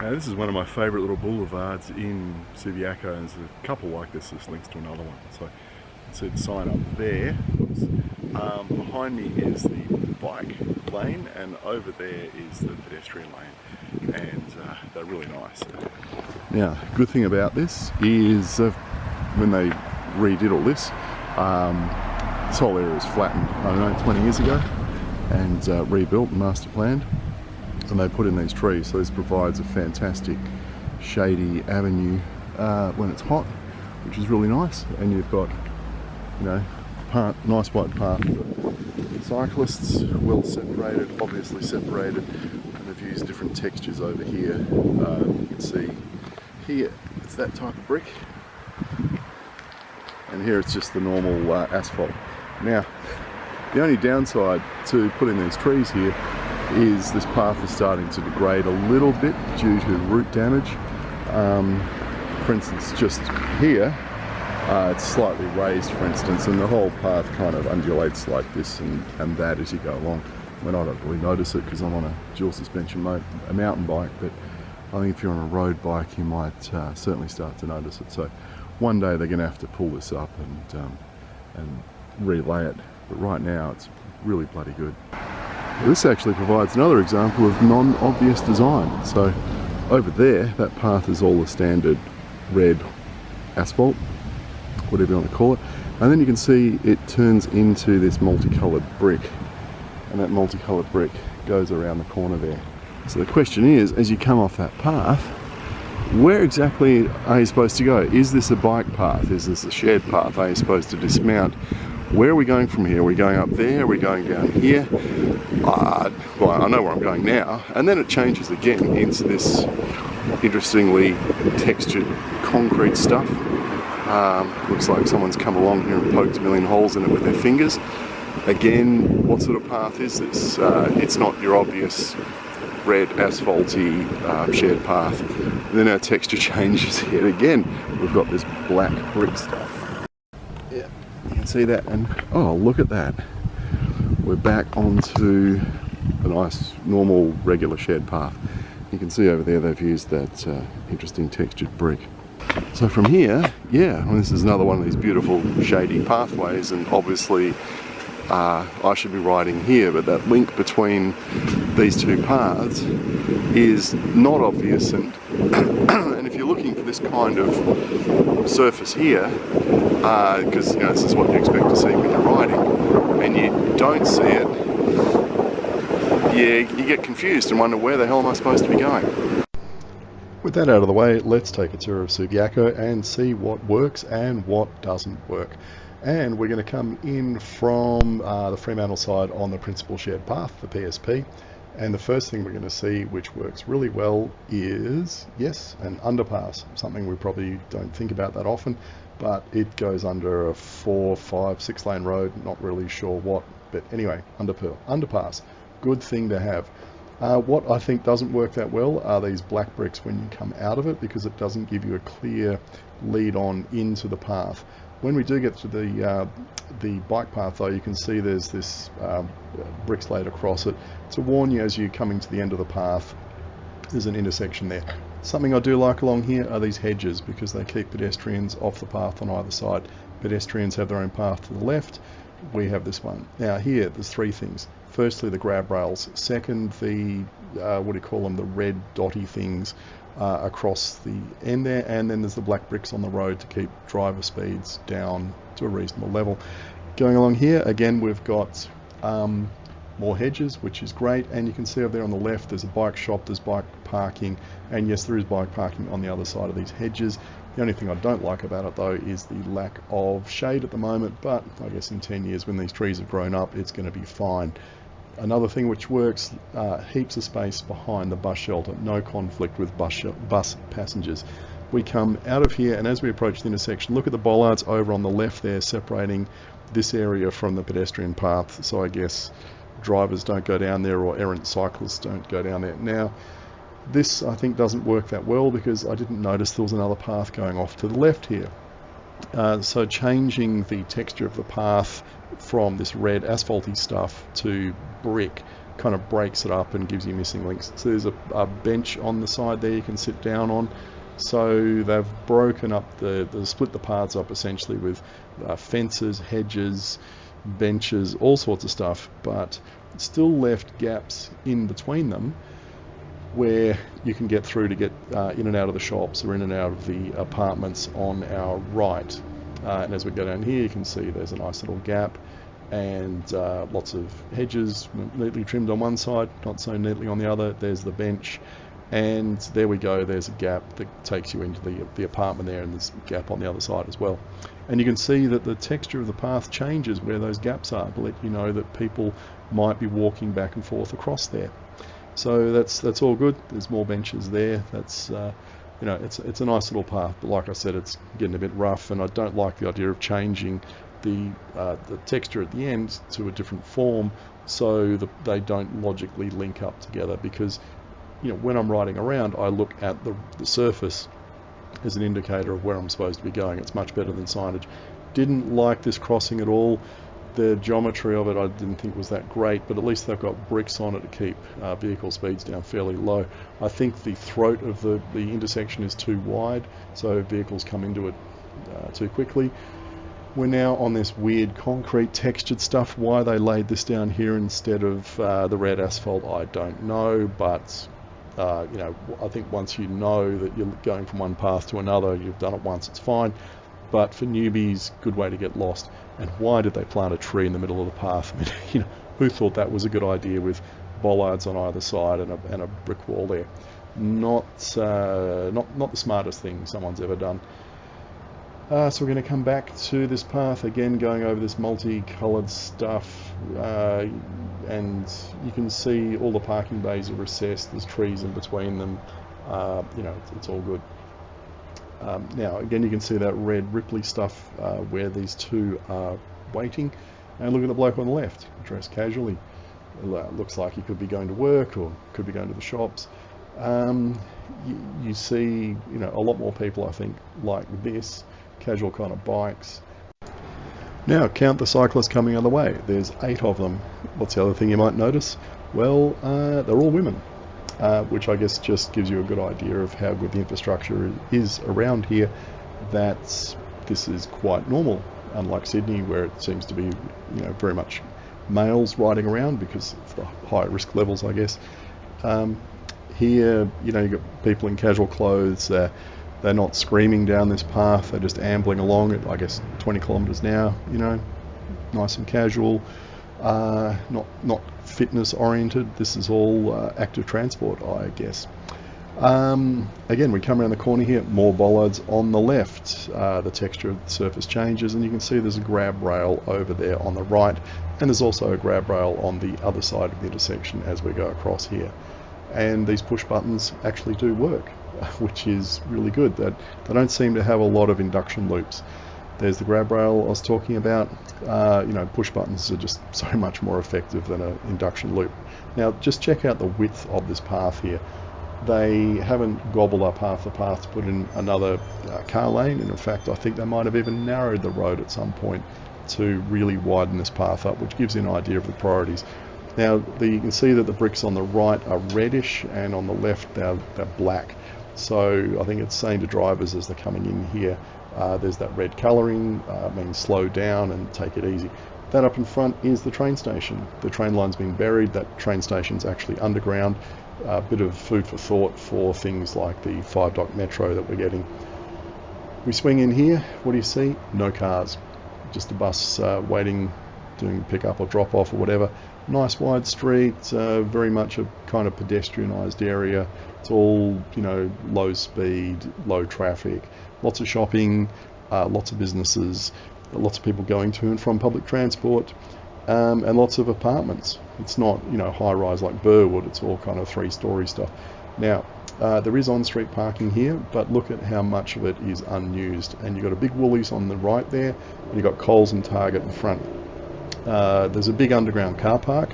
Now this is one of my favourite little boulevards in Subiaco, and there's a couple like this. This links to another one. So you can see the sign up there. Behind me is the bike lane, and over there is the pedestrian lane, and they're really nice. Now, good thing about this is when they redid all this, this whole area was flattened, I don't know, 20 years ago, and rebuilt and master planned, and they put in these trees. So this provides a fantastic shady avenue when it's hot, which is really nice. And you've got, you know, nice wide path for cyclists, well separated, obviously separated, and they've used different textures over here. You can see here it's that type of brick, and here it's just the normal asphalt. Now, the only downside to putting these trees here is this path is starting to degrade a little bit due to root damage. For instance, just here, it's slightly raised, for instance, and the whole path kind of undulates like this and that as you go along. I don't really notice it because I'm on a dual suspension a mountain bike, but I think if you're on a road bike, you might certainly start to notice it. So one day they're going to have to pull this up and relay it, but right now it's really bloody good. This actually provides another example of non-obvious design. So over there, that path is all the standard red asphalt, whatever you want to call it, and then you can see it turns into this multicolored brick, and that multicolored brick goes around the corner there. So the question is, as you come off that path, where exactly are you supposed to go? Is this a bike path? Is this a shared path? Are you supposed to dismount? Where are we going from here? Are we going up there? Are we going down here? Well, I know where I'm going now. And then it changes again into this interestingly textured concrete stuff. Looks like someone's come along here and poked a million holes in it with their fingers. Again, what sort of path is this? It's not your obvious red asphalty shared path. Then our texture changes here again. We've got this black brick stuff. Yeah, you can see that, and oh, look at that. We're back onto a nice, normal, regular shared path. You can see over there they've used that interesting textured brick. So from here, yeah, well, this is another one of these beautiful shady pathways, and obviously I should be riding here, but that link between these two paths is not obvious, and and if you're looking for this kind of surface here, because you know, this is what you expect to see when you're riding, and you don't see it, yeah, you get confused and wonder, where the hell am I supposed to be going? With that out of the way, let's take a tour of Subiaco and see what works and what doesn't work. And we're going to come in from the Fremantle side on the principal shared path, the PSP. And the first thing we're going to see, which works really well, is, yes, an underpass. Something we probably don't think about that often, but it goes under a 4, 5, 6 lane road, not really sure what, but anyway, underpass. Good thing to have. What I think doesn't work that well are these black bricks when you come out of it, because it doesn't give you a clear lead on into the path. When we do get to the bike path, though, you can see there's this bricks laid across it to warn you as you're coming to the end of the path, there's an intersection there. Something I do like along here are these hedges, because they keep pedestrians off the path on either side. Pedestrians have their own path to the left, we have this one. Now here, there's three things. Firstly, the grab rails. Second, the, what do you call them, the red dotty things across the end there, and then there's the black bricks on the road to keep driver speeds down to a reasonable level. Going along here, again, we've got more hedges, which is great, and you can see over there on the left there's a bike shop, there's bike parking, and yes, there is bike parking on the other side of these hedges. The only thing I don't like about it, though, is the lack of shade at the moment, but I guess in 10 years when these trees have grown up, it's going to be fine. Another thing which works, heaps of space behind the bus shelter, no conflict with bus passengers. We come out of here, and as we approach the intersection, look at the bollards over on the left there separating this area from the pedestrian path, so I guess drivers don't go down there or errant cyclists don't go down there. Now, this I think doesn't work that well, because I didn't notice there was another path going off to the left here. So changing the texture of the path from this red asphalty stuff to brick kind of breaks it up and gives you missing links. So there's a bench on the side there you can sit down on. So they've broken up they've split the paths up essentially with fences, hedges, benches, all sorts of stuff, but still left gaps in between them where you can get through to get in and out of the shops or in and out of the apartments on our right. And as we go down here, you can see there's a nice little gap, and lots of hedges neatly trimmed on one side, not so neatly on the other. There's the bench, and there we go, there's a gap that takes you into the apartment there, and there's a gap on the other side as well. And you can see that the texture of the path changes where those gaps are to let you know that people might be walking back and forth across there. So that's all good. There's more benches there. That's you know, it's a nice little path, but like I said, it's getting a bit rough, and I don't like the idea of changing the texture at the end to a different form so that they don't logically link up together, because you know, when I'm riding around, I look at the surface as an indicator of where I'm supposed to be going. It's much better than signage. Didn't like this crossing at all. The geometry of it I didn't think was that great, but at least they've got bricks on it to keep vehicle speeds down fairly low. I think the throat of the intersection is too wide, so vehicles come into it too quickly. We're now on this weird concrete textured stuff. Why they laid this down here instead of the red asphalt, I don't know, but you know, I think once you know that you're going from one path to another, you've done it once, it's fine. But for newbies, good way to get lost. And why did they plant a tree in the middle of the path? I mean, you know, who thought that was a good idea with bollards on either side and a brick wall there? Not the smartest thing someone's ever done. So we're going to come back to this path again, going over this multicolored stuff, and you can see all the parking bays are recessed. There's trees in between them. You know, it's all good. Now again, you can see that red Ripley stuff where these two are waiting, and look at the bloke on the left, dressed casually. Looks like he could be going to work or could be going to the shops. You see, you know, a lot more people, I think, like this, casual kind of bikes. Now count the cyclists coming other way. There's 8 of them. What's the other thing you might notice? Well, they're all women, which I guess just gives you a good idea of how good the infrastructure is around here, that this is quite normal, unlike Sydney, where it seems to be, you know, very much males riding around because of the high risk levels, I guess. Here, you know, you've got people in casual clothes. They're not screaming down this path, they're just ambling along at, I guess, 20 kilometers an hour, you know, nice and casual, not fitness oriented. This is all active transport, I guess. Again, we come around the corner here, more bollards on the left. The texture of the surface changes, and you can see there's a grab rail over there on the right, and there's also a grab rail on the other side of the intersection as we go across here. And these push buttons actually do work, which is really good. That they don't seem to have a lot of induction loops. There's the grab rail I was talking about. You know, push buttons are just so much more effective than an induction loop. Now, just check out the width of this path here. They haven't gobbled up half the path to put in another car lane, and in fact, I think they might have even narrowed the road at some point to really widen this path up, which gives you an idea of the priorities. Now, you can see that the bricks on the right are reddish, and on the left they're black. So I think it's saying to drivers as they're coming in here, there's that red colouring, means slow down and take it easy. That up in front is the train station. The train line's been buried. That train station's actually underground. A bit of food for thought for things like the 5-dock metro that we're getting. We swing in here. What do you see? No cars. Just a bus waiting, doing pick up or drop off or whatever. Nice wide street, very much a kind of pedestrianised area. It's all, you know, low speed, low traffic, lots of shopping, lots of businesses, lots of people going to and from public transport, and lots of apartments. It's not, you know, high rise like Burwood. It's all kind of 3-story stuff. Now, there is on-street parking here, but look at how much of it is unused. And you've got a big Woolies on the right there, and you've got Coles and Target in front. There's a big underground car park,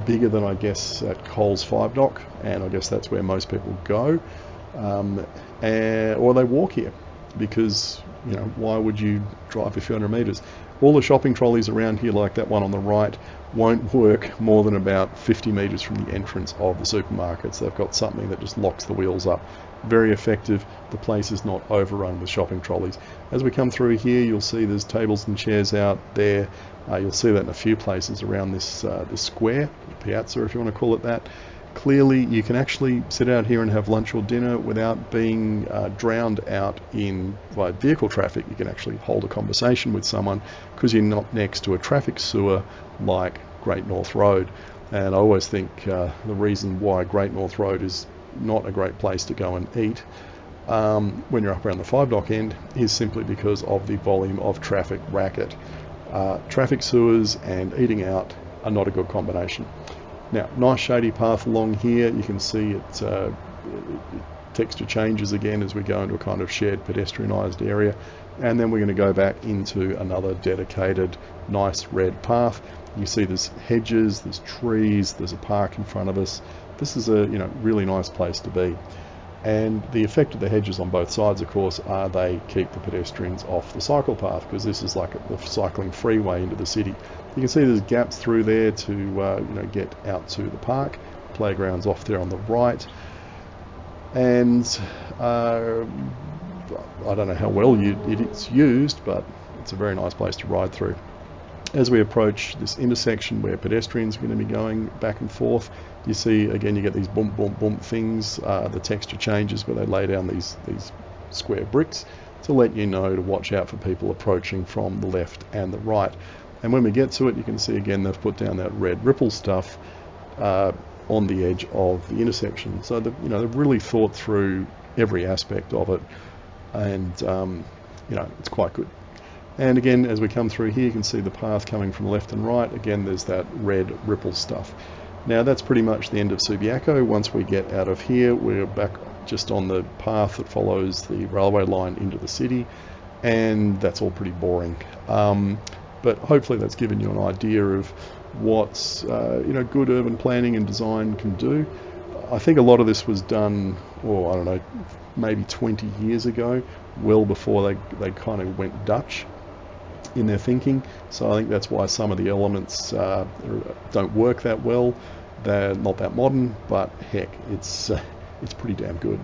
bigger than, I guess, at Coles 5-dock, and I guess that's where most people go, or they walk here, because, you know, why would you drive a few hundred metres? All the shopping trolleys around here, like that one on the right, won't work more than about 50 metres from the entrance of the supermarkets. They've got something that just locks the wheels up. Very effective. The place is not overrun with shopping trolleys. As we come through here, you'll see there's tables and chairs out there. You'll see that in a few places around this square, piazza if you want to call it that. Clearly you can actually sit out here and have lunch or dinner without being drowned out by vehicle traffic. You can actually hold a conversation with someone because you're not next to a traffic sewer like Great North Road. And I always think the reason why Great North Road is not a great place to go and eat when you're up around the 5 Dock end is simply because of the volume of traffic racket. Traffic sewers and eating out are not a good combination. Now, nice shady path along here. You can see it texture changes again as we go into a kind of shared pedestrianised area, and then we're going to go back into another dedicated nice red path. You see there's hedges, there's trees, there's a park in front of us. This is a really nice place to be. And the effect of the hedges on both sides, of course, are they keep the pedestrians off the cycle path, because this is like a cycling freeway into the city. You can see there's gaps through there to get out to the park. Playground's off there on the right. And I don't know how well it's used, but it's a very nice place to ride through. As we approach this intersection where pedestrians are going to be going back and forth, you see again you get these bump bump bump things. The texture changes where they lay down these square bricks to let you know to watch out for people approaching from the left and the right. And when we get to it, you can see again they've put down that red ripple stuff on the edge of the intersection. So they've really thought through every aspect of it, and it's quite good. And again, as we come through here, you can see the path coming from left and right. Again, there's that red ripple stuff. Now that's pretty much the end of Subiaco. Once we get out of here, we're back just on the path that follows the railway line into the city, and that's all pretty boring. But hopefully that's given you an idea of what good urban planning and design can do. I think a lot of this was done, I don't know, maybe 20 years ago, well before they kind of went Dutch in their thinking. So I think that's why some of the elements don't work that well. They're not that modern, but heck, it's pretty damn good.